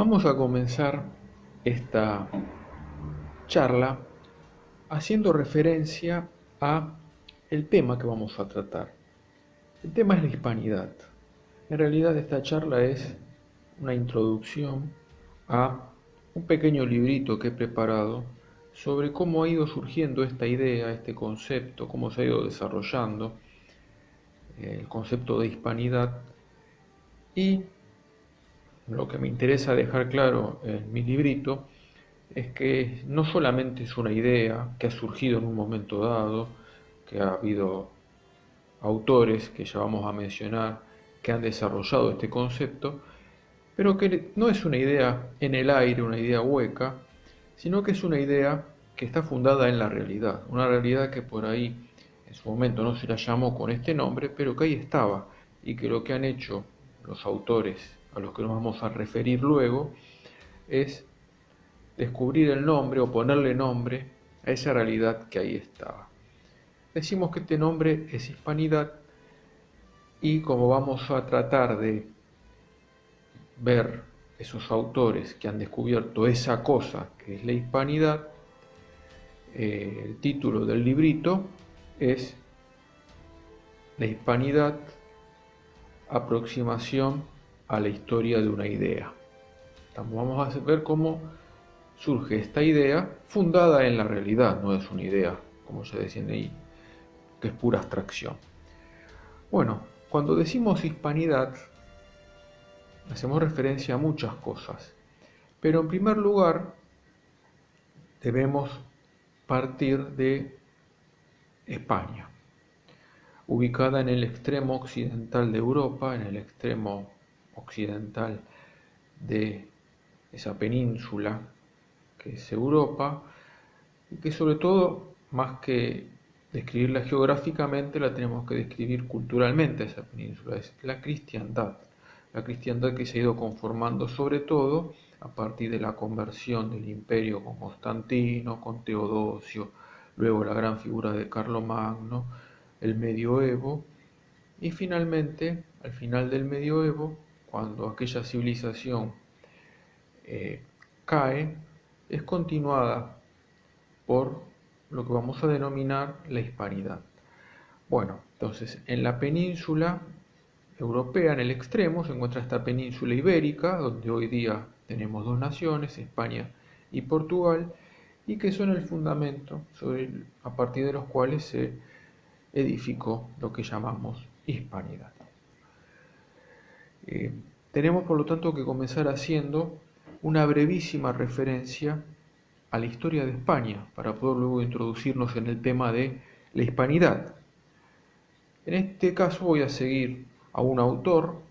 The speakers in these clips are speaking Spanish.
Vamos a comenzar esta charla haciendo referencia a el tema que vamos a tratar. El tema es la hispanidad. En realidad esta charla es una introducción a un pequeño librito que he preparado sobre cómo ha ido surgiendo esta idea, este concepto, cómo se ha ido desarrollando el concepto de hispanidad, y lo que me interesa dejar claro en mi librito es que no solamente es una idea que ha surgido en un momento dado, que ha habido autores que ya vamos a mencionar que han desarrollado este concepto, pero que no es una idea en el aire, una idea hueca, sino que es una idea que está fundada en la realidad, una realidad que por ahí en su momento no se la llamó con este nombre, pero que ahí estaba, y que lo que han hecho los autores a los que nos vamos a referir luego es descubrir el nombre o ponerle nombre a esa realidad que ahí estaba. Decimos que este nombre es hispanidad, y como vamos a tratar de ver esos autores que han descubierto esa cosa que es la hispanidad, el título del librito es La hispanidad, aproximación a la historia de una idea. Vamos a ver cómo surge esta idea fundada en la realidad, no es una idea, como se decía ahí, que es pura abstracción. Bueno, cuando decimos hispanidad, hacemos referencia a muchas cosas, pero en primer lugar debemos partir de España, ubicada en el extremo occidental de Europa, en el extremo occidental de esa península que es Europa, y que sobre todo, más que describirla geográficamente, la tenemos que describir culturalmente, esa península, es la cristiandad que se ha ido conformando sobre todo a partir de la conversión del imperio con Constantino, con Teodosio, luego la gran figura de Carlomagno, el medioevo, y finalmente, al final del medioevo, cuando aquella civilización cae, es continuada por lo que vamos a denominar la hispanidad. Bueno, entonces en la península europea, en el extremo, se encuentra esta península ibérica, donde hoy día tenemos dos naciones, España y Portugal, y que son el fundamento a partir de los cuales se edificó lo que llamamos hispanidad. Tenemos por lo tanto que comenzar haciendo una brevísima referencia a la historia de España para poder luego introducirnos en el tema de la hispanidad. En este caso voy a seguir a un autor,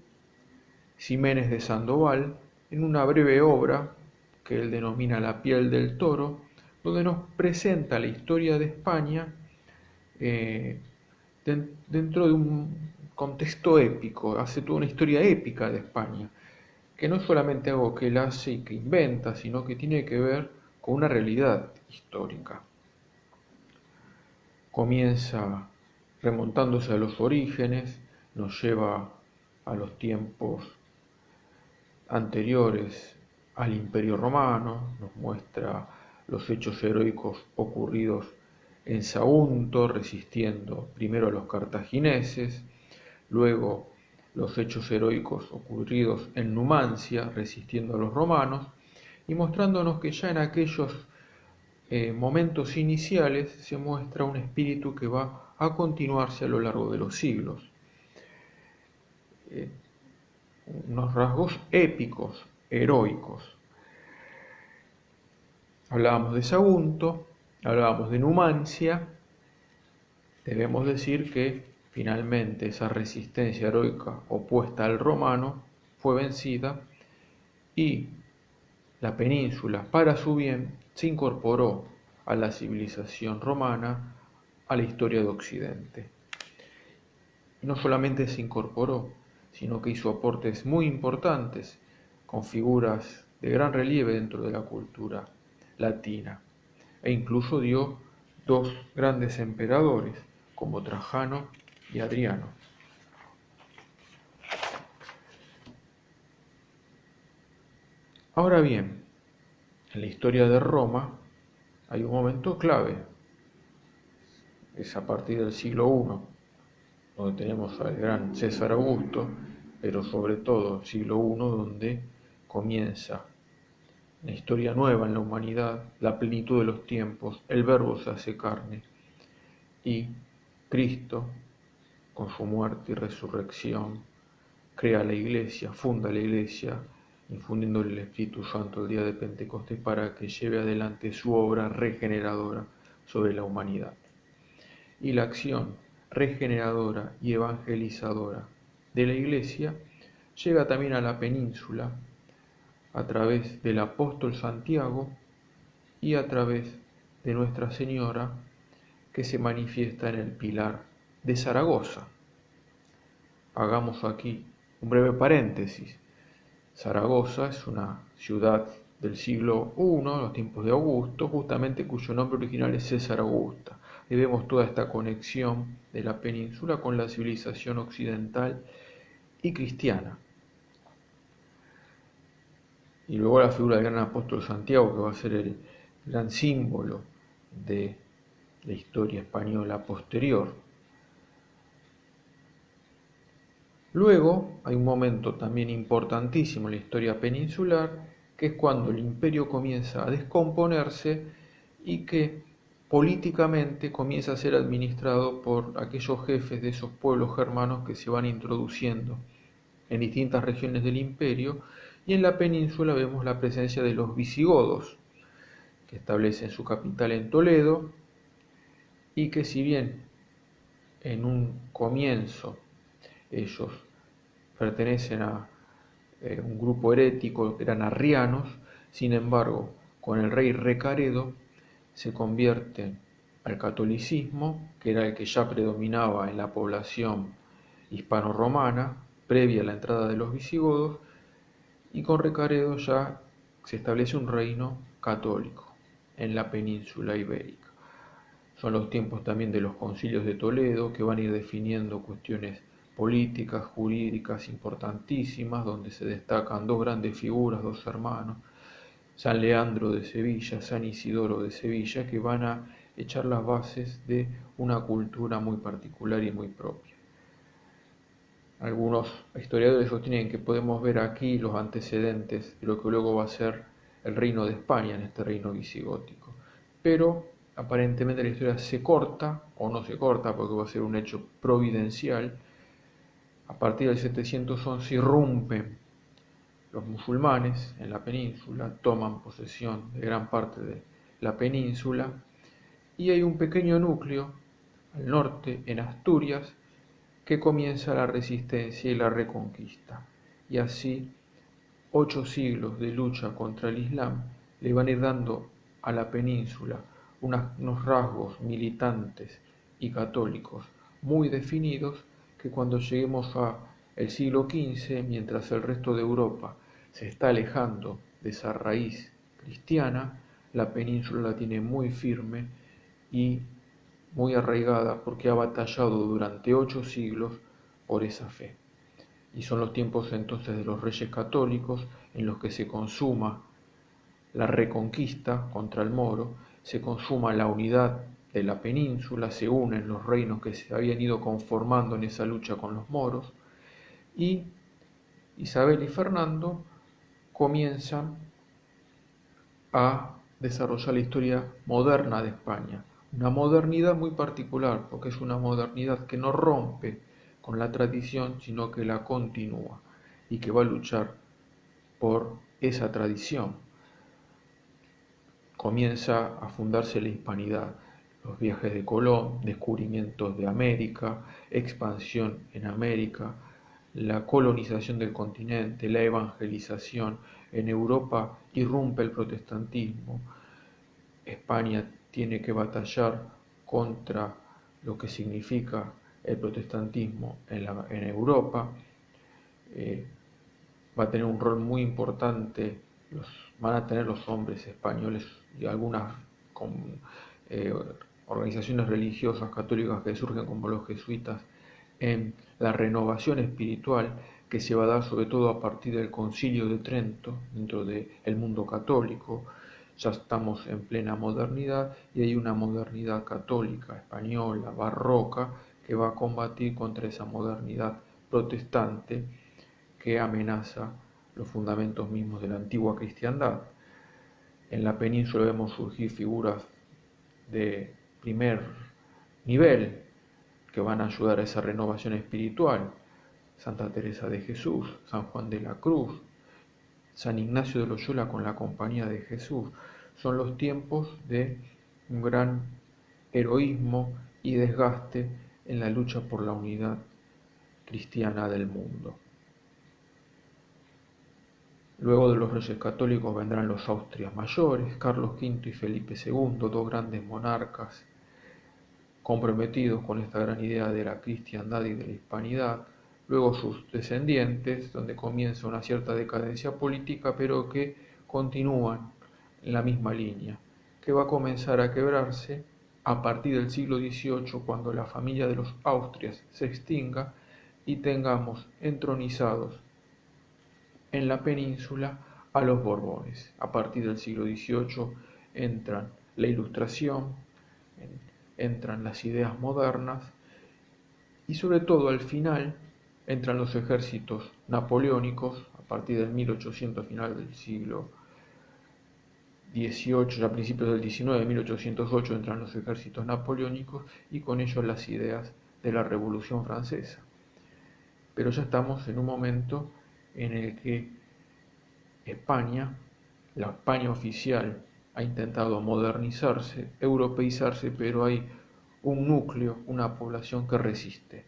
Ximénez de Sandoval, en una breve obra que él denomina La piel del toro, donde nos presenta la historia de España dentro de un contexto épico, hace toda una historia épica de España, que no es solamente algo que él hace y que inventa, sino que tiene que ver con una realidad histórica. Comienza remontándose a los orígenes, nos lleva a los tiempos anteriores al Imperio Romano, nos muestra los hechos heroicos ocurridos en Sagunto, resistiendo primero a los cartagineses, luego los hechos heroicos ocurridos en Numancia, resistiendo a los romanos, y mostrándonos que ya en aquellos momentos iniciales se muestra un espíritu que va a continuarse a lo largo de los siglos. Unos rasgos épicos, heroicos. Hablábamos de Sagunto, hablábamos de Numancia. Debemos decir que finalmente esa resistencia heroica opuesta al romano fue vencida y la península, para su bien, se incorporó a la civilización romana, a la historia de Occidente. Y no solamente se incorporó, sino que hizo aportes muy importantes con figuras de gran relieve dentro de la cultura latina, e incluso dio dos grandes emperadores como Trajano y Adriano. Ahora bien, en la historia de Roma hay un momento clave, es a partir del siglo I, donde tenemos al gran César Augusto, pero sobre todo siglo I, donde comienza una historia nueva en la humanidad, la plenitud de los tiempos, el Verbo se hace carne y Cristo, con su muerte y resurrección, crea la iglesia, funda la iglesia, infundiéndole el Espíritu Santo el día de Pentecostés para que lleve adelante su obra regeneradora sobre la humanidad. Y la acción regeneradora y evangelizadora de la iglesia llega también a la península a través del apóstol Santiago y a través de Nuestra Señora, que se manifiesta en el Pilar de Zaragoza. Hagamos aquí un breve paréntesis. Zaragoza es una ciudad del siglo I, en los tiempos de Augusto, justamente cuyo nombre original es César Augusta. Y vemos toda esta conexión de la península con la civilización occidental y cristiana. Y luego la figura del gran apóstol Santiago, que va a ser el gran símbolo de la historia española posterior. Luego hay un momento también importantísimo en la historia peninsular, que es cuando el imperio comienza a descomponerse y que políticamente comienza a ser administrado por aquellos jefes de esos pueblos germanos que se van introduciendo en distintas regiones del imperio, y en la península vemos la presencia de los visigodos, que establecen su capital en Toledo, y que si bien en un comienzo ellos pertenecen a un grupo herético, eran arrianos, sin embargo, con el rey Recaredo se convierten al catolicismo, que era el que ya predominaba en la población hispano-romana, previa a la entrada de los visigodos, y con Recaredo ya se establece un reino católico en la península ibérica. Son los tiempos también de los concilios de Toledo, que van a ir definiendo cuestiones políticas, jurídicas importantísimas, donde se destacan dos grandes figuras, dos hermanos, San Leandro de Sevilla, San Isidoro de Sevilla, que van a echar las bases de una cultura muy particular y muy propia. Algunos historiadores sostienen que podemos ver aquí los antecedentes de lo que luego va a ser el reino de España, en este reino visigótico. Pero aparentemente la historia se corta, o no se corta, porque va a ser un hecho providencial. A partir del 711 irrumpen los musulmanes en la península, toman posesión de gran parte de la península, y hay un pequeño núcleo al norte, en Asturias, que comienza la resistencia y la reconquista. Y así, 8 siglos de lucha contra el Islam le van a ir dando a la península unos rasgos militantes y católicos muy definidos, que cuando lleguemos al siglo XV, mientras el resto de Europa se está alejando de esa raíz cristiana, la península la tiene muy firme y muy arraigada, porque ha batallado durante 8 siglos por esa fe. Y son los tiempos entonces de los reyes católicos, en los que se consuma la reconquista contra el moro, se consuma la unidad de la península, se unen los reinos que se habían ido conformando en esa lucha con los moros, y Isabel y Fernando comienzan a desarrollar la historia moderna de España. Una modernidad muy particular, porque es una modernidad que no rompe con la tradición, sino que la continúa y que va a luchar por esa tradición. Comienza a fundarse la hispanidad, los viajes de Colón, descubrimientos de América, expansión en América, la colonización del continente, la evangelización. En Europa irrumpe el protestantismo. España tiene que batallar contra lo que significa el protestantismo en Europa. Va a tener un rol muy importante, van a tener los hombres españoles y algunas organizaciones religiosas católicas que surgen como los jesuitas en la renovación espiritual que se va a dar sobre todo a partir del Concilio de Trento, dentro del mundo católico. Ya estamos en plena modernidad y hay una modernidad católica, española, barroca, que va a combatir contra esa modernidad protestante que amenaza los fundamentos mismos de la antigua cristiandad. En la península vemos surgir figuras de primer nivel que van a ayudar a esa renovación espiritual. Santa Teresa de Jesús, San Juan de la Cruz, San Ignacio de Loyola con la Compañía de Jesús. Son los tiempos de un gran heroísmo y desgaste en la lucha por la unidad cristiana del mundo. Luego de los reyes católicos vendrán los Austrias mayores, Carlos V y Felipe II, dos grandes monarcas comprometidos con esta gran idea de la cristiandad y de la hispanidad. Luego sus descendientes, donde comienza una cierta decadencia política, pero que continúan en la misma línea, que va a comenzar a quebrarse a partir del siglo XVIII, cuando la familia de los Austrias se extinga y tengamos entronizados en la península a los Borbones. A partir del siglo XVIII entran la Ilustración, entran las ideas modernas y sobre todo al final entran los ejércitos napoleónicos. A partir del 1800, final del siglo XVIII, a principios del XIX, 1808, entran los ejércitos napoleónicos y con ellos las ideas de la Revolución Francesa. Pero ya estamos en un momento en el que España, la España oficial, ha intentado modernizarse, europeizarse, pero hay un núcleo, una población que resiste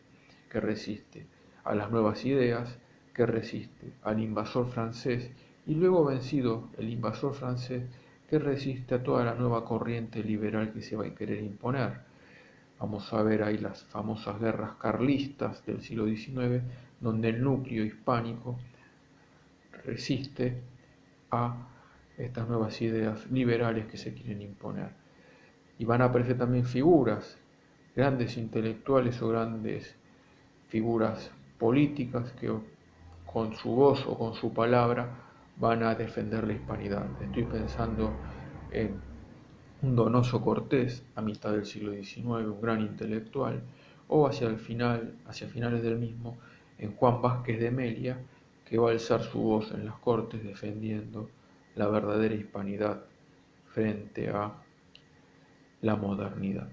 a las nuevas ideas, que resiste al invasor francés y luego vencido el invasor francés, que resiste a toda la nueva corriente liberal que se va a querer imponer. Vamos a ver ahí las famosas guerras carlistas del siglo XIX, donde el núcleo hispánico resiste a estas nuevas ideas liberales que se quieren imponer. Y van a aparecer también figuras, grandes intelectuales o grandes figuras políticas que con su voz o con su palabra van a defender la hispanidad. Estoy pensando en un Donoso Cortés a mitad del siglo XIX, un gran intelectual, o hacia finales del mismo, en Juan Vázquez de Mella, que va a alzar su voz en las Cortes defendiendo la verdadera hispanidad frente a la modernidad.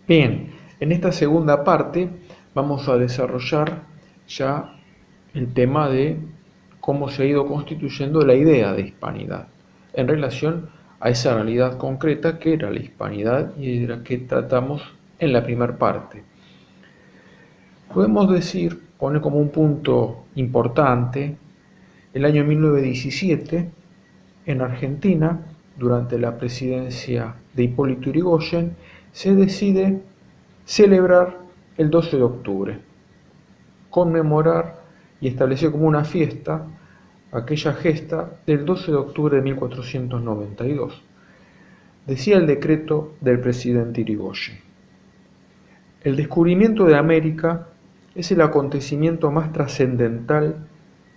Bien, en esta segunda parte vamos a desarrollar ya el tema de cómo se ha ido constituyendo la idea de hispanidad en relación a esa realidad concreta que era la hispanidad y de la que tratamos en la primera parte. Podemos decir, poner como un punto importante, el año 1917, en Argentina, durante la presidencia de Hipólito Yrigoyen, se decide celebrar el 12 de octubre, conmemorar y establecer como una fiesta aquella gesta del 12 de octubre de 1492. Decía el decreto del presidente Yrigoyen: el descubrimiento de América es el acontecimiento más trascendental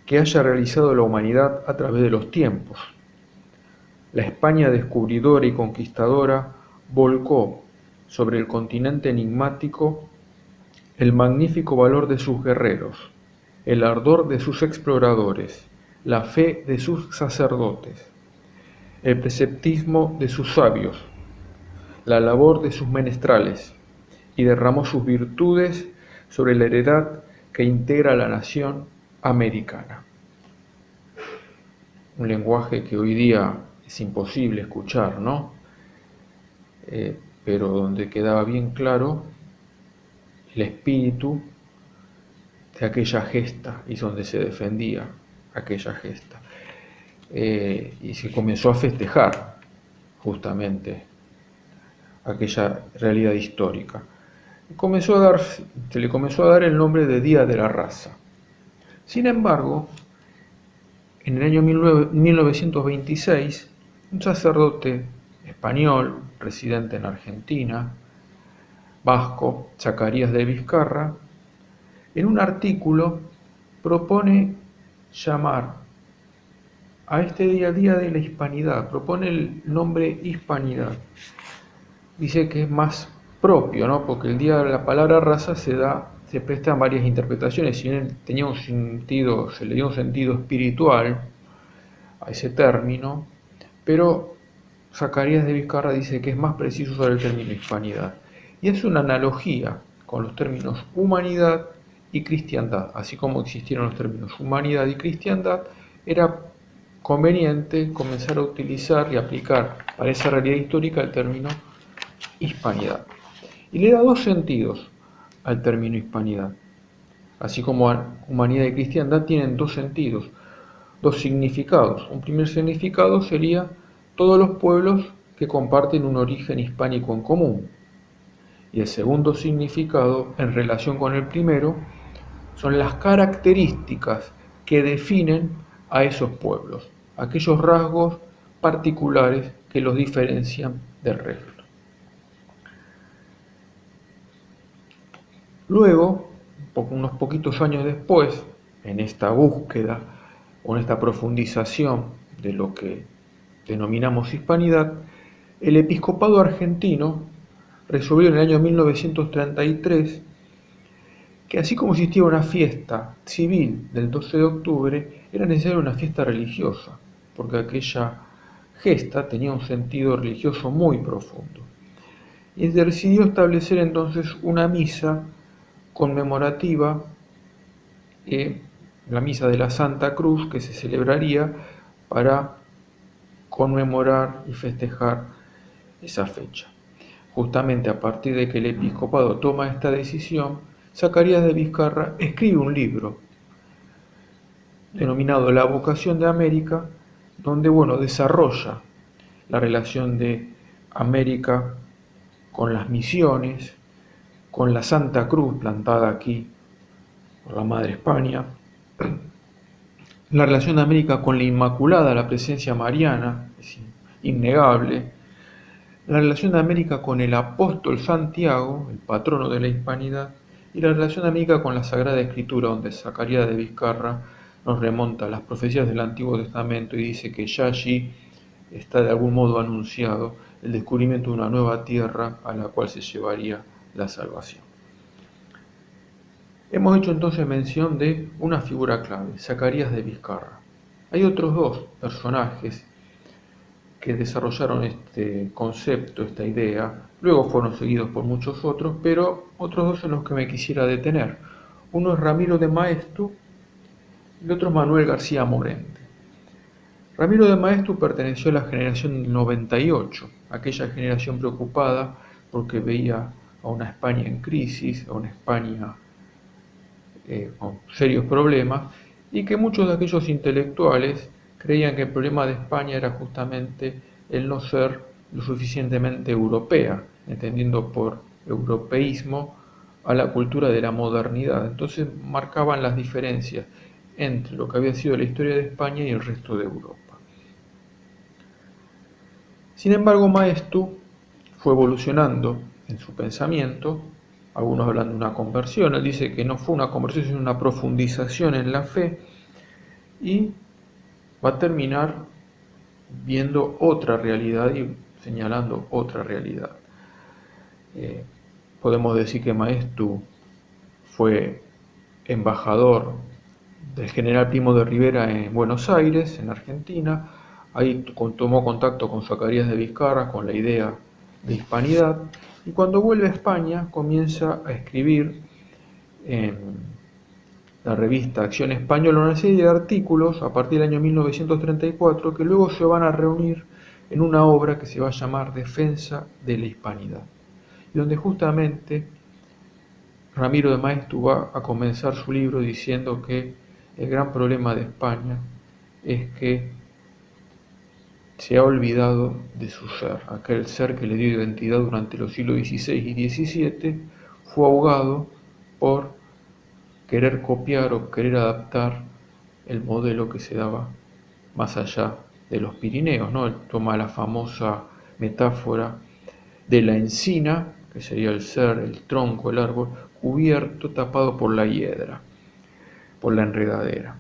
que haya realizado la humanidad a través de los tiempos. La España descubridora y conquistadora volcó sobre el continente enigmático el magnífico valor de sus guerreros, el ardor de sus exploradores, la fe de sus sacerdotes, el preceptismo de sus sabios, la labor de sus menestrales, y derramó sus virtudes sobre la heredad que integra la nación americana. Un lenguaje que hoy día es imposible escuchar, ¿no? Pero donde quedaba bien claro el espíritu de aquella gesta y donde se defendía aquella gesta. Y se comenzó a festejar justamente aquella realidad histórica. Se le comenzó a dar el nombre de Día de la Raza. Sin embargo, en el año 1926, un sacerdote español, residente en Argentina, vasco, Zacarías de Vizcarra, en un artículo propone llamar a este día Día de la Hispanidad, propone el nombre Hispanidad. Dice que es más propio, ¿no? Porque el día de la palabra raza se prestan varias interpretaciones. Si bien tenía un sentido, se le dio un sentido espiritual a ese término, pero Zacarías de Vizcarra dice que es más preciso usar el término hispanidad. Y es una analogía con los términos humanidad y cristiandad. Así como existieron los términos humanidad y cristiandad, era conveniente comenzar a utilizar y aplicar para esa realidad histórica el término hispanidad. Y le da dos sentidos al término hispanidad. Así como humanidad y cristiandad tienen dos sentidos, dos significados. Un primer significado sería todos los pueblos que comparten un origen hispánico en común. Y el segundo significado, en relación con el primero, son las características que definen a esos pueblos, aquellos rasgos particulares que los diferencian del resto. Luego, unos poquitos años después, en esta búsqueda o en esta profundización de lo que denominamos hispanidad, el episcopado argentino resolvió en el año 1933 que así como existía una fiesta civil del 12 de octubre, era necesaria una fiesta religiosa, porque aquella gesta tenía un sentido religioso muy profundo. Y decidió establecer entonces una misa conmemorativa, la misa de la Santa Cruz, que se celebraría para conmemorar y festejar esa fecha. Justamente a partir de que el episcopado toma esta decisión, Zacarías de Vizcarra escribe un libro denominado La vocación de América, donde desarrolla la relación de América con las misiones, con la Santa Cruz plantada aquí por la Madre España, la relación de América con la Inmaculada, la presencia mariana, es innegable, la relación de América con el apóstol Santiago, el patrono de la hispanidad, y la relación de América con la Sagrada Escritura, donde Zacarías de Vizcarra nos remonta a las profecías del Antiguo Testamento y dice que ya allí está de algún modo anunciado el descubrimiento de una nueva tierra a la cual se llevaría la salvación. Hemos hecho entonces mención de una figura clave, Zacarías de Vizcarra. Hay otros dos personajes que desarrollaron este concepto, esta idea, luego fueron seguidos por muchos otros, pero otros dos en los que me quisiera detener. Uno es Ramiro de Maeztu y el otro es Manuel García Morente. Ramiro de Maeztu perteneció a la generación del 98, aquella generación preocupada porque veía a una España en crisis, a una España con serios problemas, y que muchos de aquellos intelectuales creían que el problema de España era justamente el no ser lo suficientemente europea, entendiendo por europeísmo a la cultura de la modernidad. Entonces marcaban las diferencias entre lo que había sido la historia de España y el resto de Europa. Sin embargo, Maeztu fue evolucionando en su pensamiento. Algunos hablan de una conversión, él dice que no fue una conversión, sino una profundización en la fe, y va a terminar viendo otra realidad y señalando otra realidad. Podemos decir que Maeztu fue embajador del general Primo de Rivera en Buenos Aires, en Argentina. Ahí tomó contacto con Zacarías de Vizcarra con la idea de hispanidad, y cuando vuelve a España comienza a escribir en la revista Acción Española una serie de artículos a partir del año 1934 que luego se van a reunir en una obra que se va a llamar Defensa de la Hispanidad, y donde justamente Ramiro de Maeztu va a comenzar su libro diciendo que el gran problema de España es que se ha olvidado de su ser. Aquel ser que le dio identidad durante los siglos XVI y XVII fue ahogado por querer copiar o querer adaptar el modelo que se daba más allá de los Pirineos, ¿no? Él toma la famosa metáfora de la encina, que sería el ser, el tronco, el árbol, cubierto, tapado por la hiedra, por la enredadera.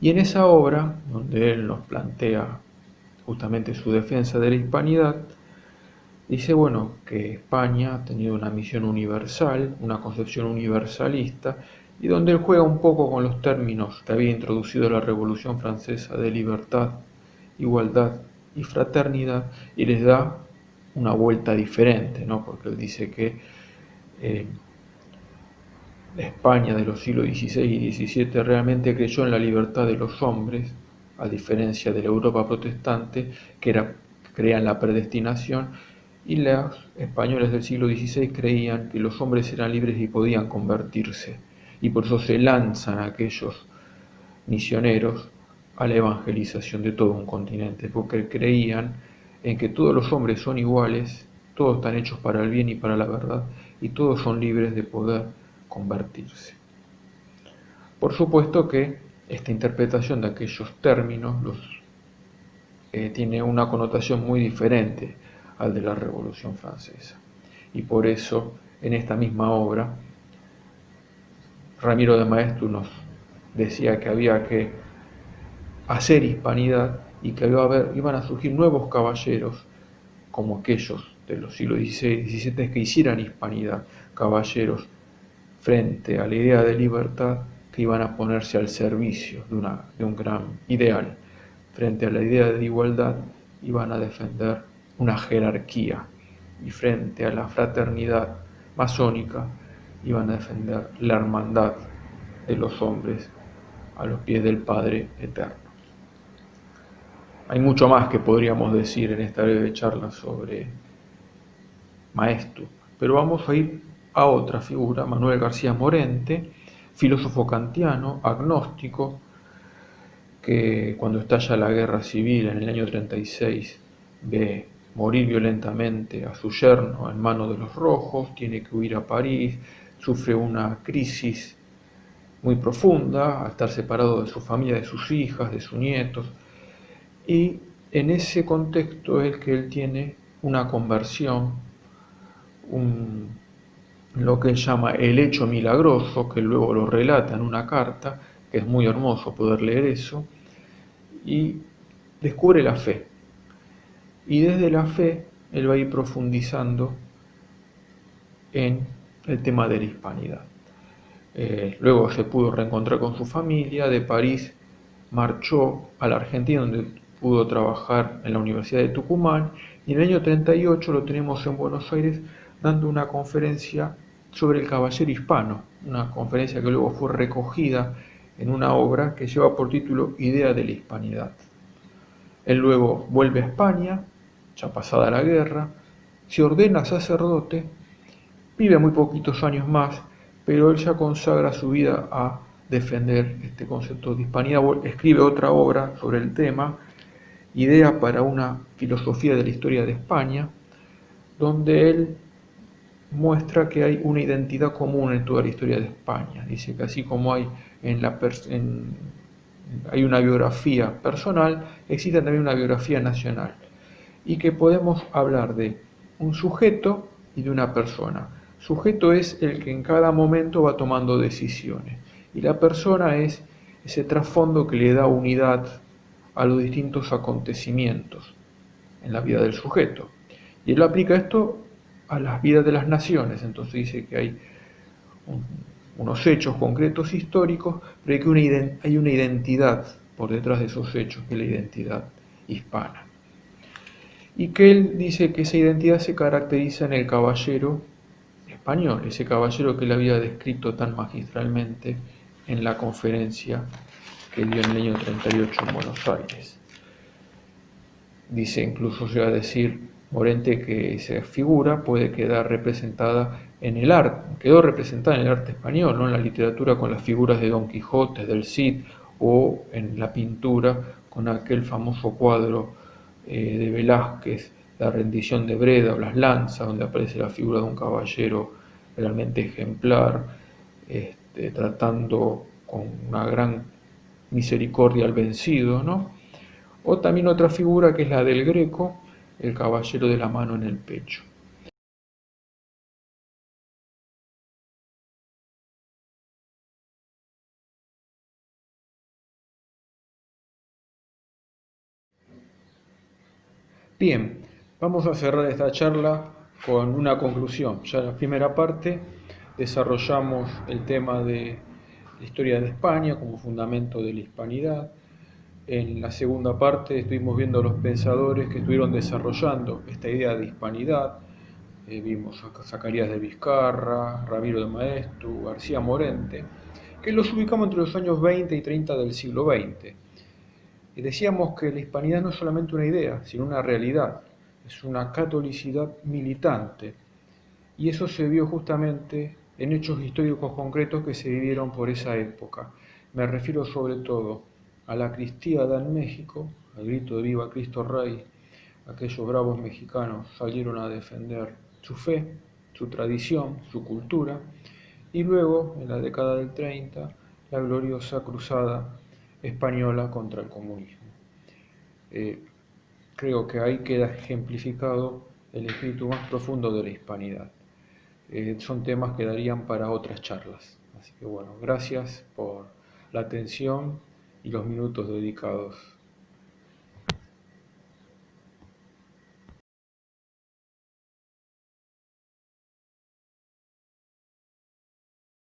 Y en esa obra, donde él nos plantea justamente su defensa de la hispanidad, dice, bueno, que España ha tenido una misión universal, una concepción universalista, y donde él juega un poco con los términos que había introducido la Revolución Francesa de libertad, igualdad y fraternidad, y les da una vuelta diferente, ¿no? Porque él dice que la España de los siglos XVI y XVII realmente creyó en la libertad de los hombres, a diferencia de la Europa protestante, que creía en la predestinación, y los españoles del siglo XVI creían que los hombres eran libres y podían convertirse, y por eso se lanzan aquellos misioneros a la evangelización de todo un continente, porque creían en que todos los hombres son iguales, todos están hechos para el bien y para la verdad, y todos son libres de poder convertirse. Por supuesto que esta interpretación de aquellos términos tiene una connotación muy diferente al de la Revolución Francesa. Y por eso, en esta misma obra, Ramiro de Maeztu nos decía que había que hacer hispanidad y que iban a surgir nuevos caballeros, como aquellos de los siglos XVI y XVII, que hicieran hispanidad, caballeros frente a la idea de libertad que iban a ponerse al servicio de un gran ideal. Frente a la idea de igualdad iban a defender una jerarquía, y frente a la fraternidad masónica iban a defender la hermandad de los hombres a los pies del Padre Eterno. Hay mucho más que podríamos decir en esta breve charla sobre Maeztu, pero vamos a ir a otra figura, Manuel García Morente, filósofo kantiano, agnóstico, que cuando estalla la guerra civil en el año 36 ve morir violentamente a su yerno en manos de los rojos, tiene que huir a París, sufre una crisis muy profunda, a estar separado de su familia, de sus hijas, de sus nietos, y en ese contexto es que él tiene una conversión, lo que él llama el hecho milagroso, que luego lo relata en una carta, que es muy hermoso poder leer eso, y descubre la fe. Y desde la fe él va a ir profundizando en el tema de la hispanidad. Luego se pudo reencontrar con su familia, de París marchó a la Argentina, donde pudo trabajar en la Universidad de Tucumán, y en el año 38 lo tenemos en Buenos Aires dando una conferencia sobre el caballero hispano, una conferencia que luego fue recogida en una obra que lleva por título Idea de la Hispanidad. Él luego vuelve a España, ya pasada la guerra, se ordena sacerdote, vive muy poquitos años más, pero él ya consagra su vida a defender este concepto de hispanidad. Escribe otra obra sobre el tema, Idea para una filosofía de la historia de España, donde él muestra que hay una identidad común en toda la historia de España. Dice que así como hay hay una biografía personal, existe también una biografía nacional, y que podemos hablar de un sujeto y de una persona. Sujeto es el que en cada momento va tomando decisiones, y la persona es ese trasfondo que le da unidad a los distintos acontecimientos en la vida del sujeto. Y él aplica esto a las vidas de las naciones, entonces dice que hay unos hechos concretos históricos, pero hay una identidad por detrás de esos hechos, que es la identidad hispana. Y que él dice que esa identidad se caracteriza en el caballero español, ese caballero que él había descrito tan magistralmente en la conferencia que dio en el año 38 en Buenos Aires. Dice, incluso llega a decir Morente, que esa figura puede quedar representada en el arte, quedó representada en el arte español, ¿no? En la literatura con las figuras de Don Quijote, del Cid, o en la pintura con aquel famoso cuadro de Velázquez, La rendición de Breda o Las lanzas, donde aparece la figura de un caballero realmente ejemplar, tratando con una gran misericordia al vencido, ¿no? O también otra figura que es la del Greco, el caballero de la mano en el pecho. Bien, vamos a cerrar esta charla con una conclusión. Ya en la primera parte desarrollamos el tema de la historia de España como fundamento de la hispanidad. En la segunda parte estuvimos viendo los pensadores que estuvieron desarrollando esta idea de hispanidad. Vimos a Zacarías de Vizcarra, Ramiro de Maeztu, García Morente, que los ubicamos entre los años 20 y 30 del siglo XX. Y decíamos que la hispanidad no es solamente una idea, sino una realidad, es una catolicidad militante. Y eso se vio justamente en hechos históricos concretos que se vivieron por esa época. Me refiero sobre todo a la cristiada en México, al grito de Viva Cristo Rey. Aquellos bravos mexicanos salieron a defender su fe, su tradición, su cultura, y luego, en la década del 30, la gloriosa cruzada española contra el comunismo. Eh, Creo que ahí queda ejemplificado el espíritu más profundo de la hispanidad. Son temas que darían para otras charlas. Así que bueno, gracias por la atención y los minutos dedicados